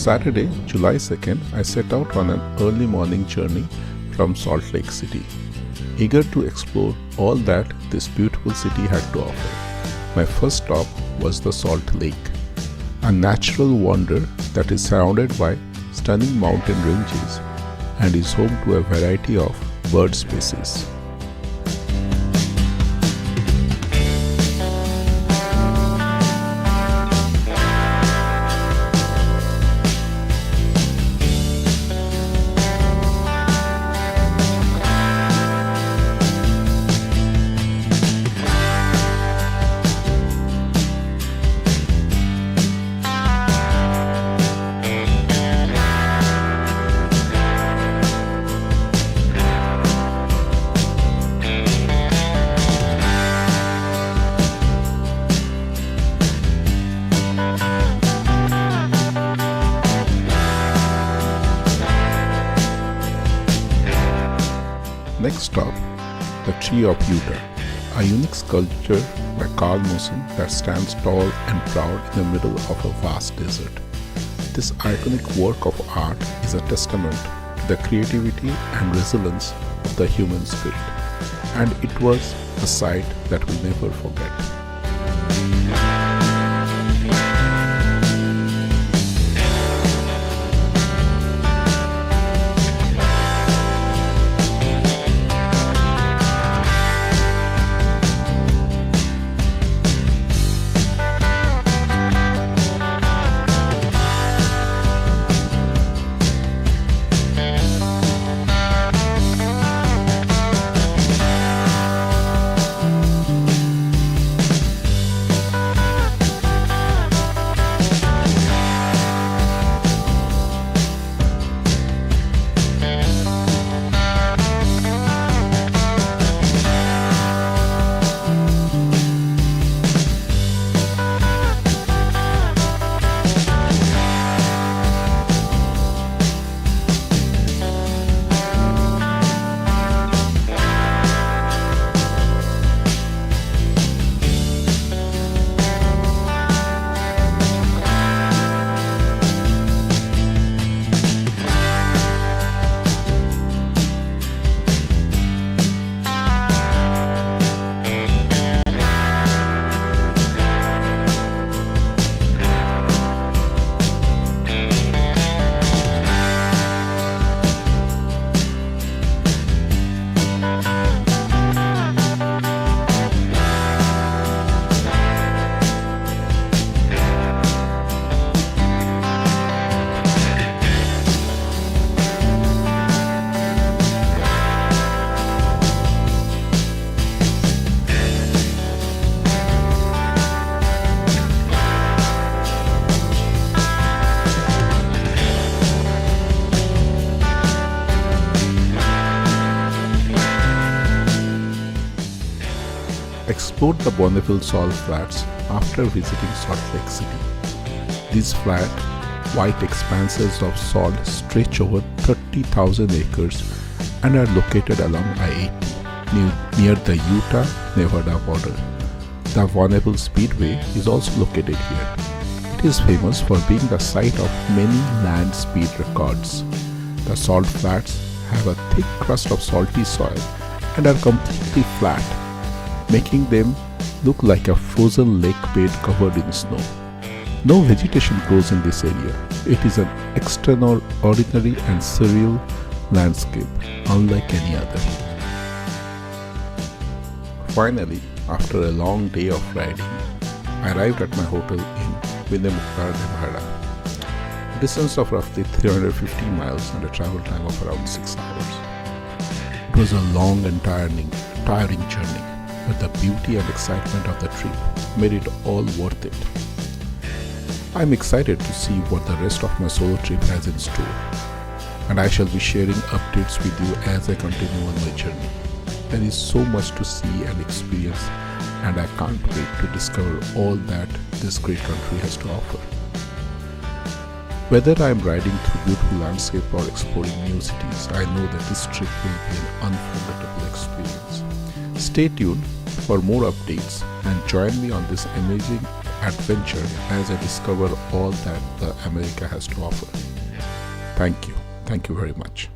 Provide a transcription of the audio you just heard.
Saturday, July 2nd, I set out on an early morning journey from Salt Lake City, eager to explore all that this beautiful city had to offer. My first stop was the Salt Lake, a natural wonder that is surrounded by stunning mountain ranges and is home to a variety of bird species. Next stop, the Tree of Utah, a unique sculpture by Karl Mosen that stands tall and proud in the middle of a vast desert. This iconic work of art is a testament to the creativity and resilience of the human spirit, and it was a sight that we'll never forget. Explored the Bonneville Salt Flats after visiting Salt Lake City. These flat, white expanses of salt stretch over 30,000 acres and are located along I-80 near the Utah-Nevada border. The Bonneville Speedway is also located here. It is famous for being the site of many land speed records. The salt flats have a thick crust of salty soil and are completely flat, making them look like a frozen lake bed covered in snow. No vegetation grows in this area. It is an extraordinary and surreal landscape, unlike any other. Finally, after a long day of riding, I arrived at my hotel in Bonneville, Nevada. A distance of roughly 350 miles and a travel time of around 6 hours. It was a long and tiring journey, but the beauty and excitement of the trip made it all worth it. I'm excited to see what the rest of my solo trip has in store, and I shall be sharing updates with you as I continue on my journey. There is so much to see and experience, and I can't wait to discover all that this great country has to offer. Whether I am riding through beautiful landscape or exploring new cities, I know that this trip will be an unforgettable experience. Stay tuned for more updates and join me on this amazing adventure as I discover all that the America has to offer. Thank you. Thank you very much.